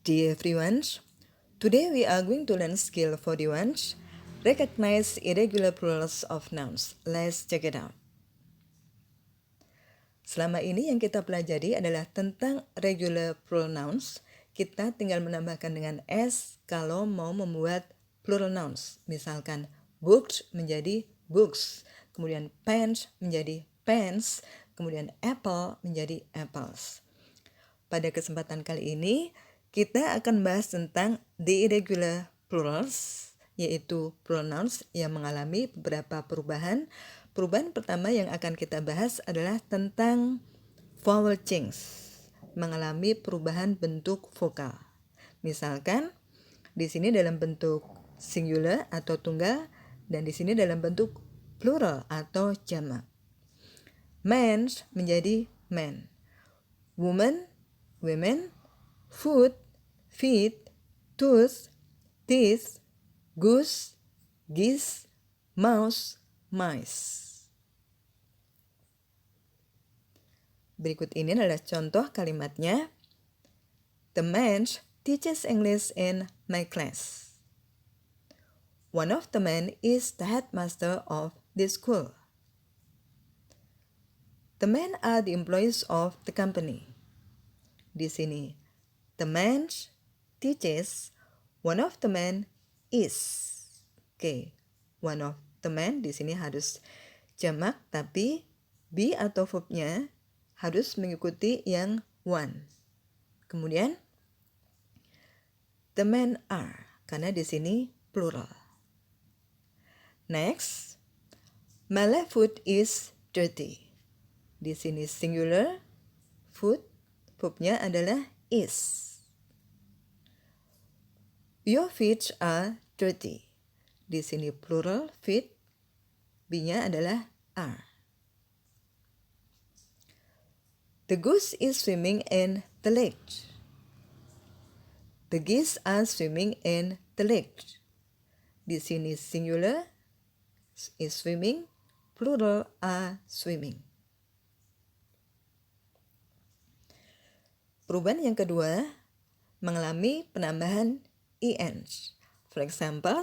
Dear everyone, today we are going to learn skill 41, recognize irregular plurals of nouns. Let's check it out. Selama ini yang kita pelajari adalah tentang regular plural nouns. Kita tinggal menambahkan dengan s kalau mau membuat plural nouns. Misalkan books menjadi books, kemudian pens menjadi pens, kemudian apple menjadi apples. Pada kesempatan kali ini, kita akan bahas tentang the irregular plurals, yaitu plural nouns yang mengalami beberapa perubahan. Perubahan pertama yang akan kita bahas adalah tentang vowel change, mengalami perubahan bentuk vokal. Misalkan, di sini dalam bentuk singular atau tunggal, dan di sini dalam bentuk plural atau jamak. Man menjadi man, woman, women, food, feet, tooth, teeth, goose, geese, mouse, mice. Berikut ini adalah contoh kalimatnya. The man teaches English in my class. One of the men is the headmaster of this school. The men are the employees of the company. Di sini, the man teaches, one of the men is. Oke, one of the men di sini harus jamak, tapi be atau verbnya harus mengikuti yang one. Kemudian, the men are, karena di sini plural. Next, my left foot is dirty. Di sini singular, foot, verbnya adalah is. Your feet are dirty. Di sini plural feet, be-nya adalah are. The goose is swimming in the lake. The geese are swimming in the lake. Di sini singular is swimming, plural are swimming. Perubahan yang kedua mengalami penambahan en. For example,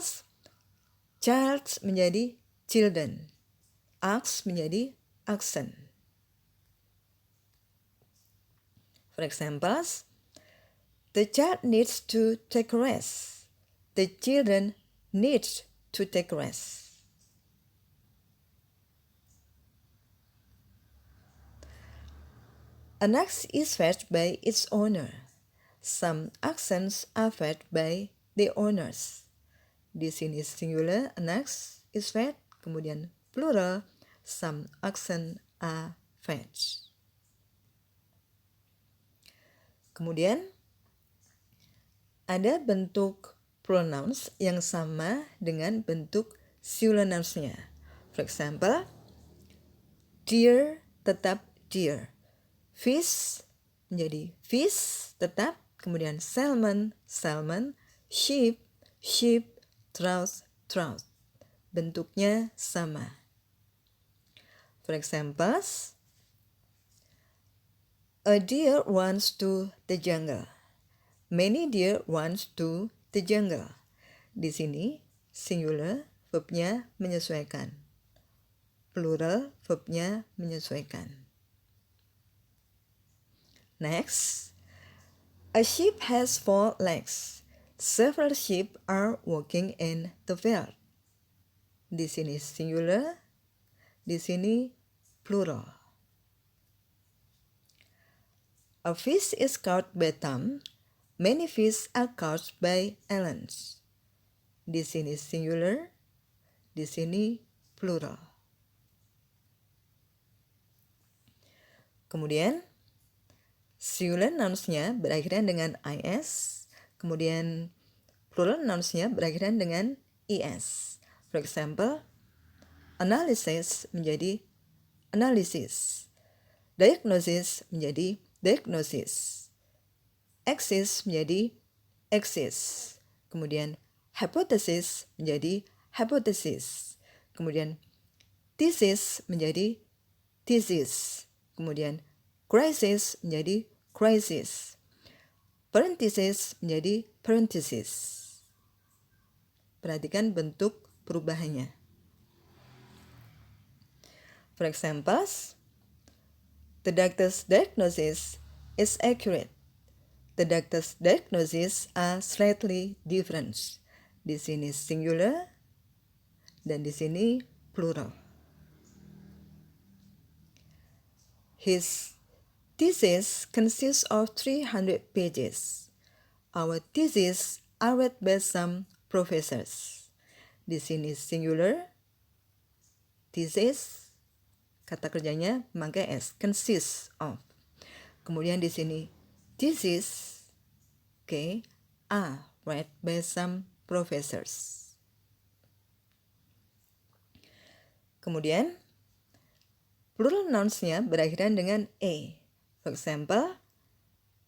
child menjadi children, ox menjadi oxen. For example, the child needs to take rest. The children need to take rest. An ox is fed by its owner. Some oxen are fed by the owners. Di sini singular, an ox is fed, kemudian plural, some oxen are fed. Kemudian, ada bentuk pronouns yang sama dengan bentuk singular nouns-nya. For example, deer tetap deer. Fish menjadi fish tetap, kemudian salmon, salmon, sheep, sheep, trout, trout. Bentuknya sama. For example, a deer runs to the jungle. Many deer runs to the jungle. Di sini singular, verbnya menyesuaikan. Plural, verbnya menyesuaikan. Next, a sheep has 4 legs. Several sheep are walking in the field. Di sini singular, di sini plural. A fish is caught by Tom. Many fish are caught by Ellen. Di sini singular, di sini plural. Kemudian, singular nouns-nya berakhiran dengan is, kemudian plural nouns-nya berakhiran dengan es. For example, analysis menjadi analysis. Diagnosis menjadi diagnosis. Axis menjadi axis. Kemudian hypothesis menjadi hypothesis. Kemudian thesis menjadi thesis. Kemudian crisis menjadi crisis. parenthesis menjadi parenthesis. Perhatikan bentuk perubahannya. For example, the doctor's diagnosis is accurate. The doctor's diagnosis are slightly different. Di sini singular dan di sini plural. His thesis consists of 300 pages. Our thesis are read by some professors. Di sini singular, thesis, kata kerjanya memakai S, consists of. Kemudian di sini thesis, are read by some professors. Kemudian plural nouns-nya berakhiran dengan A. For example,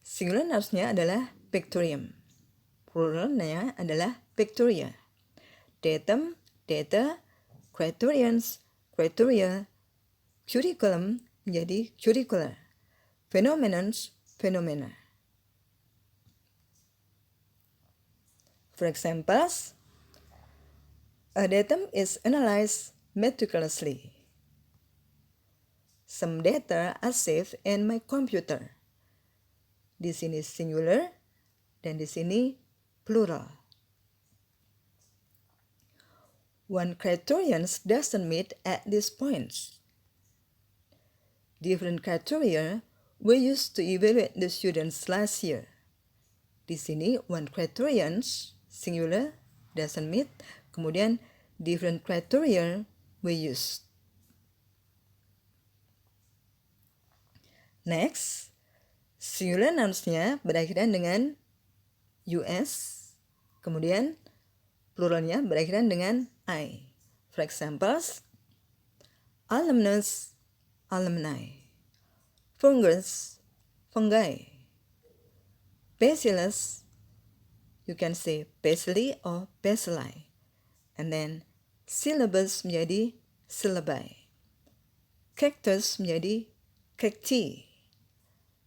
singular nouns-nya adalah pictorium. Pluralnya adalah pictoria. Datum, data, criterions, criteria, curriculum menjadi curricular. Phenomenons, phenomena. For example, a datum is analyzed meticulously. Some data are saved in my computer. Di sini singular dan di sini plural. One criterion doesn't meet at this point. Different criteria were used to evaluate the students last year. Di sini one criterion singular doesn't meet, kemudian different criteria were used. Next, singular nouns-nya berakhiran dengan US, kemudian pluralnya berakhiran dengan I. For example, alumnus, alumni. Fungus, fungi. Bacillus, you can say bacilli or bacilli. And then syllabus menjadi syllabi. Cactus menjadi cacti.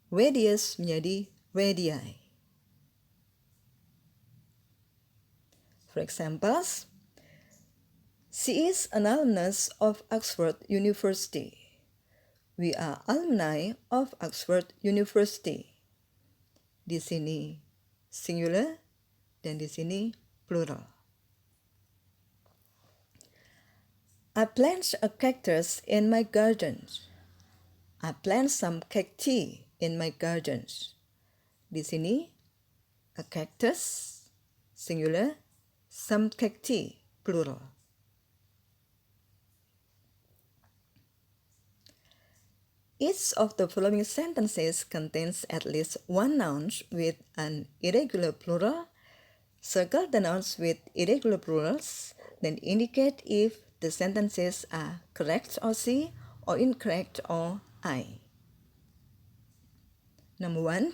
Radius menjadi radii. For example, she is an alumnus of Oxford University. We are alumni of Oxford University. Di sini singular dan di sini plural. I plant a cactus in my garden. I plant some cacti in my garden. Di sini a cactus singular, some cacti plural. Each of the following sentences contains at least one noun with an irregular plural. Circle the nouns with irregular plurals, then indicate if the sentences are correct or C or incorrect or I. Number 1.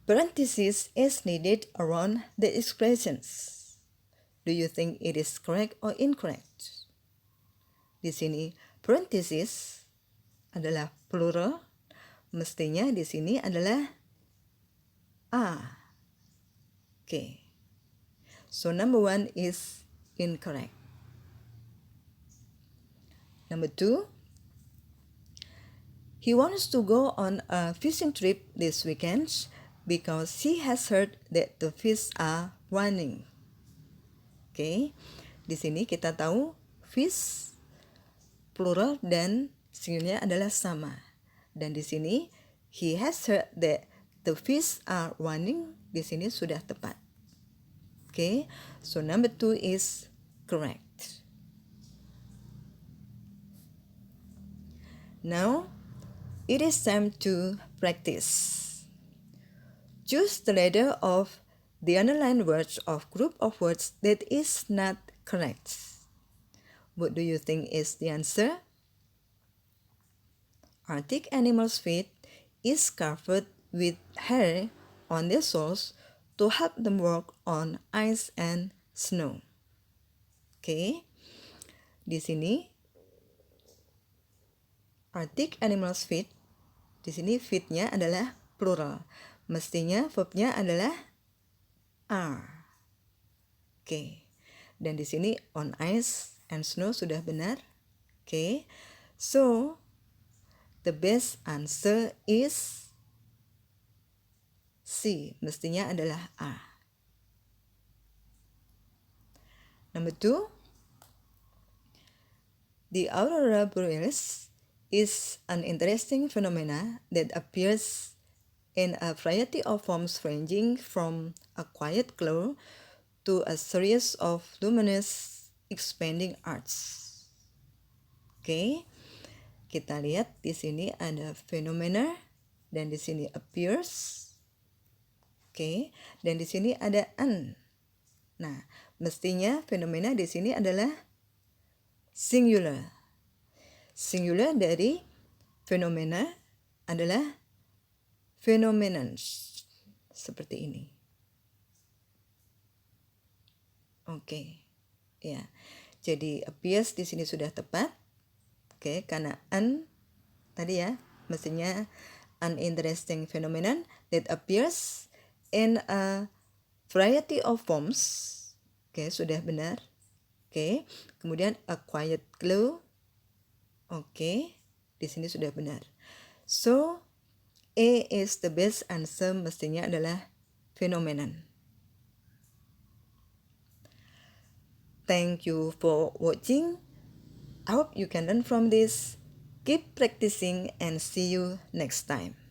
Parenthesis is needed around the expressions. Do you think it is correct or incorrect? Di sini parenthesis adalah plural, mestinya di sini adalah A. So number 1 is incorrect. Number 2. He wants to go on a fishing trip this weekend because he has heard that the fish are running. Di sini kita tahu fish plural dan singularnya adalah sama. Dan di sini he has heard that the fish are running, di sini sudah tepat. So number 2 is correct. Now, it is time to practice. Choose the letter of the underlined words of group of words that is not correct. What do you think is the answer? Arctic animals' feet is covered with hair on their soles to help them walk on ice and snow. Di sini Arctic animals' feet, di sini feet-nya adalah plural. Mestinya verbnya adalah are. Oke. Dan di sini on ice and snow sudah benar. Oke. So, the best answer is C. Mestinya adalah A. Number 2. The aurora borealis is an interesting phenomena that appears in a variety of forms ranging from a quiet glow to a series of luminous expanding arcs. Oke. Kita lihat di sini ada fenomena dan di sini appears. Oke, dan di sini ada an. Nah, mestinya fenomena di sini adalah singular. Singular dari fenomena adalah phenomenons. Seperti ini. Oke. Ya. Jadi appears di sini sudah tepat. Oke, karena an tadi ya, mestinya an interesting phenomenon that appears in a variety of forms. Oke, sudah benar. Oke, kemudian a quiet glow. Oke, di sini sudah benar. So, A is the best answer, mestinya adalah phenomenon. Thank you for watching. I hope you can learn from this. Keep practicing and see you next time.